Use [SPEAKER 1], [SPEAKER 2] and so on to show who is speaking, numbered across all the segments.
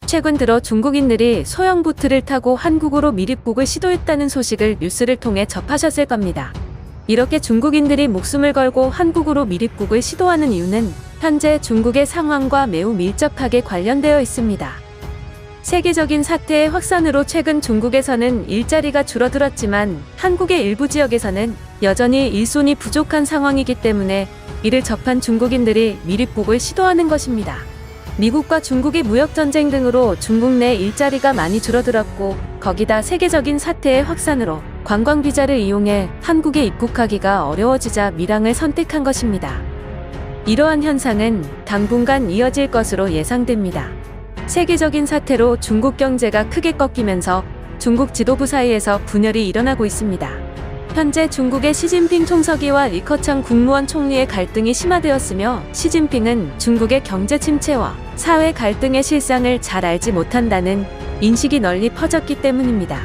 [SPEAKER 1] 최근 들어 중국인들이 소형 보트를 타고 한국으로 미립국을 시도했다는 소식을 뉴스를 통해 접하셨을 겁니다. 이렇게 중국인들이 목숨을 걸고 한국으로 미립국을 시도하는 이유는 현재 중국의 상황과 매우 밀접하게 관련되어 있습니다. 세계적인 사태의 확산으로 최근 중국에서는 일자리가 줄어들었지만 한국의 일부 지역에서는 여전히 일손이 부족한 상황이기 때문에 이를 접한 중국인들이 미립국을 시도하는 것입니다. 미국과 중국의 무역전쟁 등으로 중국 내 일자리가 많이 줄어들었고 거기다 세계적인 사태의 확산으로 관광비자를 이용해 한국에 입국하기가 어려워지자 밀항을 선택한 것입니다. 이러한 현상은 당분간 이어질 것으로 예상됩니다. 세계적인 사태로 중국 경제가 크게 꺾이면서 중국 지도부 사이에서 분열이 일어나고 있습니다. 현재 중국의 시진핑 총서기와 리커창 국무원 총리의 갈등이 심화되었으며 시진핑은 중국의 경제 침체와 사회 갈등의 실상을 잘 알지 못한다는 인식이 널리 퍼졌기 때문입니다.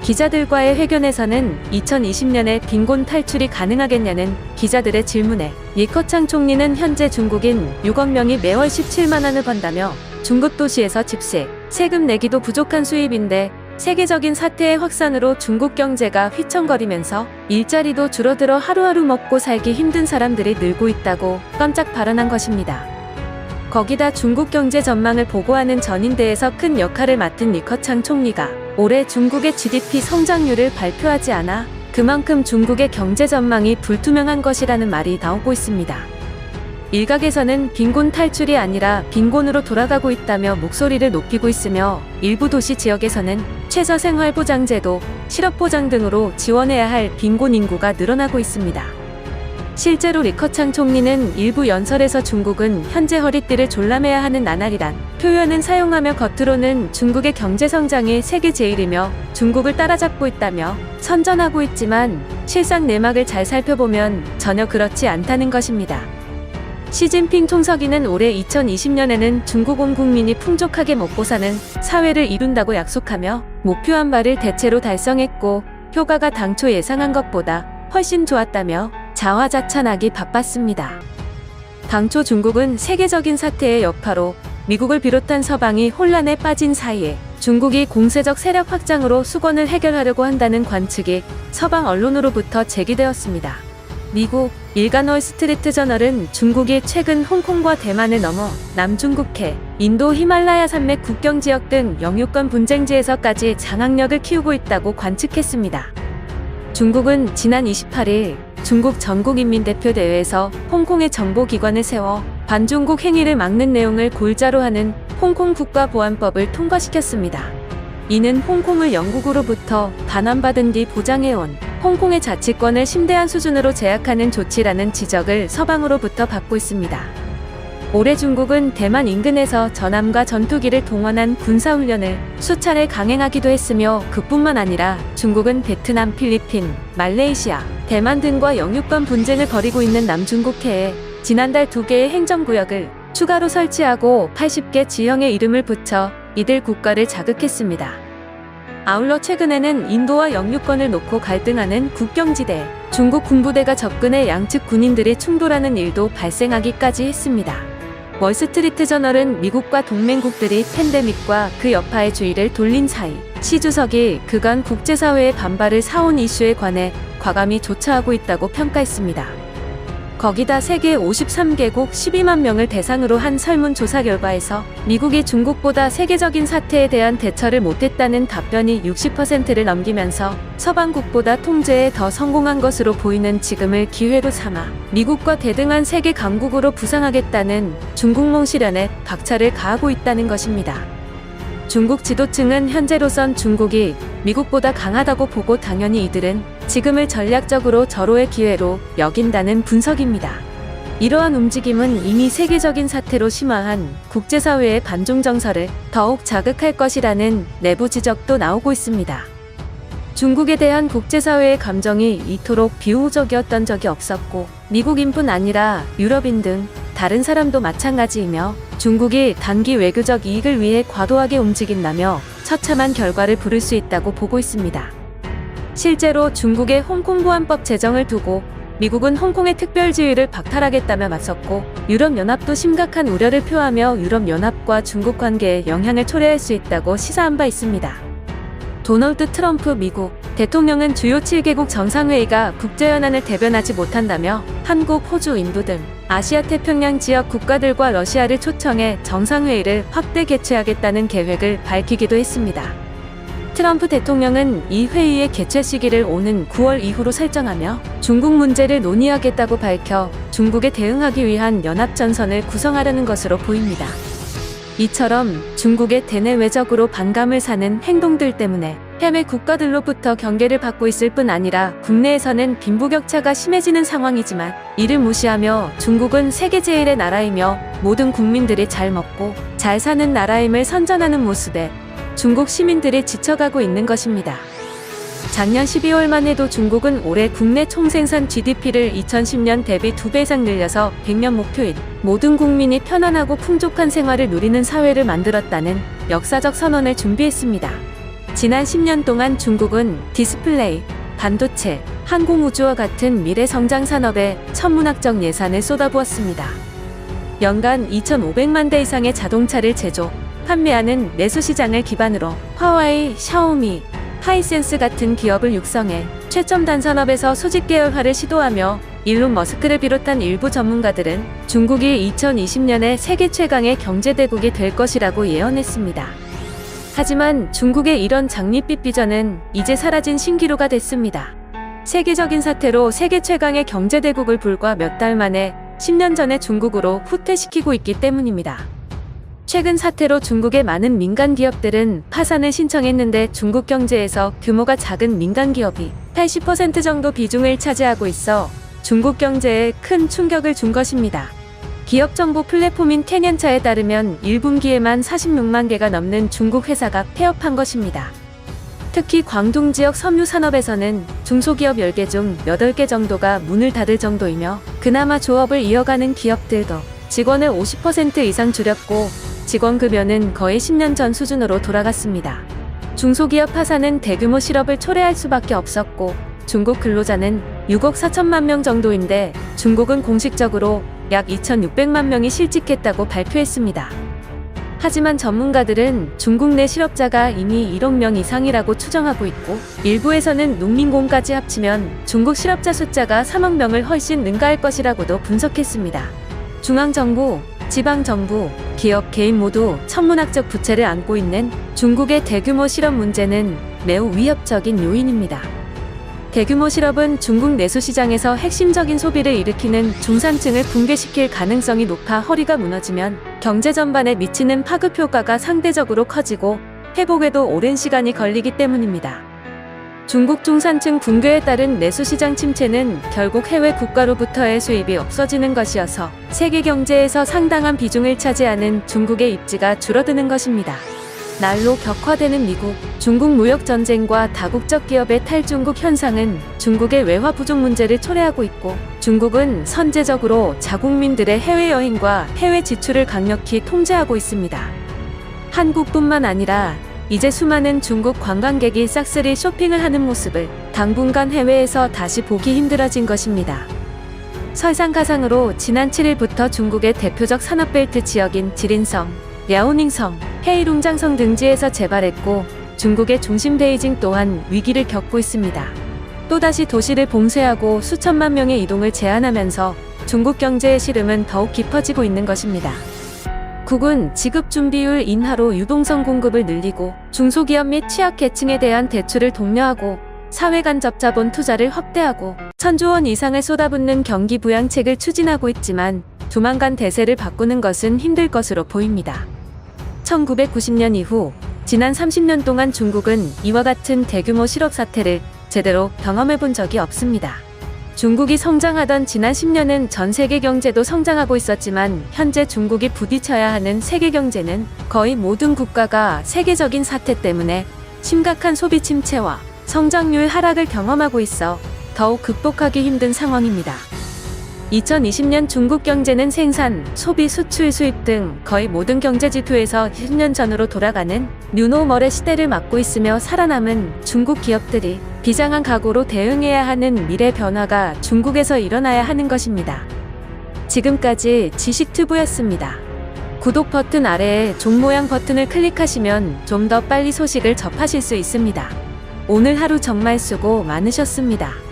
[SPEAKER 1] 기자들과의 회견에서는 2020년에 빈곤 탈출이 가능하겠냐는 기자들의 질문에 리커창 총리는 현재 중국인 6억 명이 매월 17만 원을 번다며 중국 도시에서 집세, 세금 내기도 부족한 수입인데 세계적인 사태의 확산으로 중국 경제가 휘청거리면서 일자리도 줄어들어 하루하루 먹고 살기 힘든 사람들이 늘고 있다고 깜짝 발언한 것입니다. 거기다 중국 경제 전망을 보고하는 전인대에서 큰 역할을 맡은 리커창 총리가 올해 중국의 GDP 성장률을 발표하지 않아 그만큼 중국의 경제 전망이 불투명한 것이라는 말이 나오고 있습니다. 일각에서는 빈곤 탈출이 아니라 빈곤으로 돌아가고 있다며 목소리를 높이고 있으며 일부 도시 지역에서는 최저생활보장제도, 실업보장 등으로 지원해야 할 빈곤 인구가 늘어나고 있습니다. 실제로 리커창 총리는 일부 연설에서 중국은 현재 허리띠를 졸라매야 하는 나날이란 표현을 사용하며 겉으로는 중국의 경제성장이 세계 제일이며 중국을 따라잡고 있다며 선전하고 있지만 실상 내막을 잘 살펴보면 전혀 그렇지 않다는 것입니다. 시진핑 총서기는 올해 2020년에는 중국 온 국민이 풍족하게 먹고 사는 사회를 이룬다고 약속하며 목표한 바를 대체로 달성했고 효과가 당초 예상한 것보다 훨씬 좋았다며 자화자찬하기 바빴습니다. 당초 중국은 세계적인 사태의 여파로 미국을 비롯한 서방이 혼란에 빠진 사이에 중국이 공세적 세력 확장으로 수건을 해결하려고 한다는 관측이 서방 언론으로부터 제기되었습니다. 미국 일간 월스트리트 저널은 중국이 최근 홍콩과 대만을 넘어 남중국해, 인도 히말라야 산맥 국경지역 등 영유권 분쟁지에서까지 장악력을 키우고 있다고 관측했습니다. 중국은 지난 28일 중국 전국인민대표대회에서 홍콩의 정보기관을 세워 반중국 행위를 막는 내용을 골자로 하는 홍콩 국가보안법을 통과시켰습니다. 이는 홍콩을 영국으로부터 반환받은 뒤 보장해온 홍콩의 자치권을 심대한 수준으로 제약하는 조치라는 지적을 서방으로부터 받고 있습니다. 올해 중국은 대만 인근에서 전함과 전투기를 동원한 군사훈련을 수차례 강행하기도 했으며 그뿐만 아니라 중국은 베트남, 필리핀, 말레이시아, 대만 등과 영유권 분쟁을 벌이고 있는 남중국해에 지난달 2개의 행정구역을 추가로 설치하고 80개 지형의 이름을 붙여 이들 국가를 자극했습니다. 아울러 최근에는 인도와 영유권을 놓고 갈등하는 국경지대, 중국 군부대가 접근해 양측 군인들이 충돌하는 일도 발생하기까지 했습니다. 월스트리트 저널은 미국과 동맹국들이 팬데믹과 그 여파의 주의를 돌린 사이 시 주석이 그간 국제사회의 반발을 사온 이슈에 관해 과감히 조처하고 있다고 평가했습니다. 거기다 세계 53개국 12만 명을 대상으로 한 설문조사 결과에서 미국이 중국보다 세계적인 사태에 대한 대처를 못했다는 답변이 60%를 넘기면서 서방국보다 통제에 더 성공한 것으로 보이는 지금을 기회로 삼아 미국과 대등한 세계 강국으로 부상하겠다는 중국몽 실현에 박차를 가하고 있다는 것입니다. 중국 지도층은 현재로선 중국이 미국보다 강하다고 보고 당연히 이들은 지금을 전략적으로 절호의 기회로 여긴다는 분석입니다. 이러한 움직임은 이미 세계적인 사태로 심화한 국제사회의 반중 정서를 더욱 자극할 것이라는 내부 지적도 나오고 있습니다. 중국에 대한 국제사회의 감정이 이토록 비호적이었던 적이 없었고 미국인뿐 아니라 유럽인 등 다른 사람도 마찬가지이며 중국이 단기 외교적 이익을 위해 과도하게 움직인다며 처참한 결과를 부를 수 있다고 보고 있습니다. 실제로 중국의 홍콩 보안법 제정을 두고 미국은 홍콩의 특별지위를 박탈하겠다며 맞섰고 유럽연합도 심각한 우려를 표하며 유럽연합과 중국 관계에 영향을 초래할 수 있다고 시사한 바 있습니다. 도널드 트럼프 미국 대통령은 주요 7개국 정상회의가 국제연안을 대변하지 못한다며 한국, 호주, 인도 등 아시아 태평양 지역 국가들과 러시아를 초청해 정상회의를 확대 개최하겠다는 계획을 밝히기도 했습니다. 트럼프 대통령은 이 회의의 개최 시기를 오는 9월 이후로 설정하며 중국 문제를 논의하겠다고 밝혀 중국에 대응하기 위한 연합전선을 구성하려는 것으로 보입니다. 이처럼 중국의 대내외적으로 반감을 사는 행동들 때문에 해외 국가들로부터 경계를 받고 있을 뿐 아니라 국내에서는 빈부격차가 심해지는 상황이지만 이를 무시하며 중국은 세계 제1의 나라이며 모든 국민들이 잘 먹고 잘 사는 나라임을 선전하는 모습에 중국 시민들이 지쳐가고 있는 것입니다. 작년 12월만 해도 중국은 올해 국내 총생산 GDP를 2010년 대비 2배 이상 늘려서 100년 목표인 모든 국민이 편안하고 풍족한 생활을 누리는 사회를 만들었다는 역사적 선언을 준비했습니다. 지난 10년 동안 중국은 디스플레이, 반도체, 항공우주와 같은 미래 성장 산업에 천문학적 예산을 쏟아부었습니다. 연간 2,500만 대 이상의 자동차를 제조, 판매하는 내수 시장을 기반으로 화웨이, 샤오미, 하이센스 같은 기업을 육성해 최첨단 산업에서 수직 계열화를 시도하며 일론 머스크를 비롯한 일부 전문가들은 중국이 2020년에 세계 최강의 경제대국이 될 것이라고 예언했습니다. 하지만 중국의 이런 장밋빛 비전은 이제 사라진 신기루가 됐습니다. 세계적인 사태로 세계 최강의 경제대국을 불과 몇 달 만에 10년 전의 중국으로 후퇴시키고 있기 때문입니다. 최근 사태로 중국의 많은 민간 기업들은 파산을 신청했는데 중국 경제에서 규모가 작은 민간 기업이 80% 정도 비중을 차지하고 있어 중국 경제에 큰 충격을 준 것입니다. 기업 정보 플랫폼인 캐년차에 따르면 1분기에만 46만 개가 넘는 중국 회사가 폐업한 것입니다. 특히 광둥 지역 섬유 산업에서는 중소기업 10개 중 8개 정도가 문을 닫을 정도이며 그나마 조업을 이어가는 기업들도 직원을 50% 이상 줄였고 직원 급여는 거의 10년 전 수준으로 돌아갔습니다. 중소기업 파산은 대규모 실업을 초래할 수밖에 없었고 중국 근로자는 6억 4천만 명 정도인데 중국은 공식적으로 약 2,600만 명이 실직했다고 발표했습니다. 하지만 전문가들은 중국 내 실업자가 이미 1억 명 이상이라고 추정하고 있고 일부에서는 농민공까지 합치면 중국 실업자 숫자가 3억 명을 훨씬 능가할 것이라고도 분석했습니다. 중앙정부, 지방정부, 기업, 개인 모두 천문학적 부채를 안고 있는 중국의 대규모 실업 문제는 매우 위협적인 요인입니다. 대규모 실업은 중국 내수 시장에서 핵심적인 소비를 일으키는 중산층을 붕괴시킬 가능성이 높아 허리가 무너지면 경제 전반에 미치는 파급 효과가 상대적으로 커지고 회복에도 오랜 시간이 걸리기 때문입니다. 중국 중산층 붕괴에 따른 내수 시장 침체는 결국 해외 국가로부터의 수입이 없어지는 것이어서 세계 경제에서 상당한 비중을 차지하는 중국의 입지가 줄어드는 것입니다. 날로 격화되는 미국, 중국 무역 전쟁과 다국적 기업의 탈중국 현상은 중국의 외화 부족 문제를 초래하고 있고 중국은 선제적으로 자국민들의 해외여행과 해외 지출을 강력히 통제하고 있습니다. 한국뿐만 아니라 이제 수많은 중국 관광객이 싹쓸이 쇼핑을 하는 모습을 당분간 해외에서 다시 보기 힘들어진 것입니다. 설상가상으로 지난 7일부터 중국의 대표적 산업벨트 지역인 지린성, 랴오닝성, 헤이룽장성 등지에서 재발했고 중국의 중심 베이징 또한 위기를 겪고 있습니다. 또다시 도시를 봉쇄하고 수천만 명의 이동을 제한하면서 중국 경제의 시름은 더욱 깊어지고 있는 것입니다. 국은 지급 준비율 인하로 유동성 공급을 늘리고 중소기업 및 취약계층에 대한 대출을 독려하고 사회간접 자본 투자를 확대하고 1,000조 원 이상을 쏟아붓는 경기 부양책을 추진하고 있지만 조만간 대세를 바꾸는 것은 힘들 것으로 보입니다. 1990년 이후 지난 30년 동안 중국은 이와 같은 대규모 실업 사태를 제대로 경험해 본 적이 없습니다. 중국이 성장하던 지난 10년은 전 세계 경제도 성장하고 있었지만 현재 중국이 부딪혀야 하는 세계 경제는 거의 모든 국가가 세계적인 사태 때문에 심각한 소비 침체와 성장률 하락을 경험하고 있어 더욱 극복하기 힘든 상황입니다. 2020년 중국 경제는 생산, 소비, 수출, 수입 등 거의 모든 경제 지표에서 10년 전으로 돌아가는 뉴노멀의 시대를 맞고 있으며 살아남은 중국 기업들이 비장한 각오로 대응해야 하는 미래 변화가 중국에서 일어나야 하는 것입니다. 지금까지 지식튜브였습니다. 구독 버튼 아래에 종 모양 버튼을 클릭하시면 좀 더 빨리 소식을 접하실 수 있습니다. 오늘 하루 정말 수고 많으셨습니다.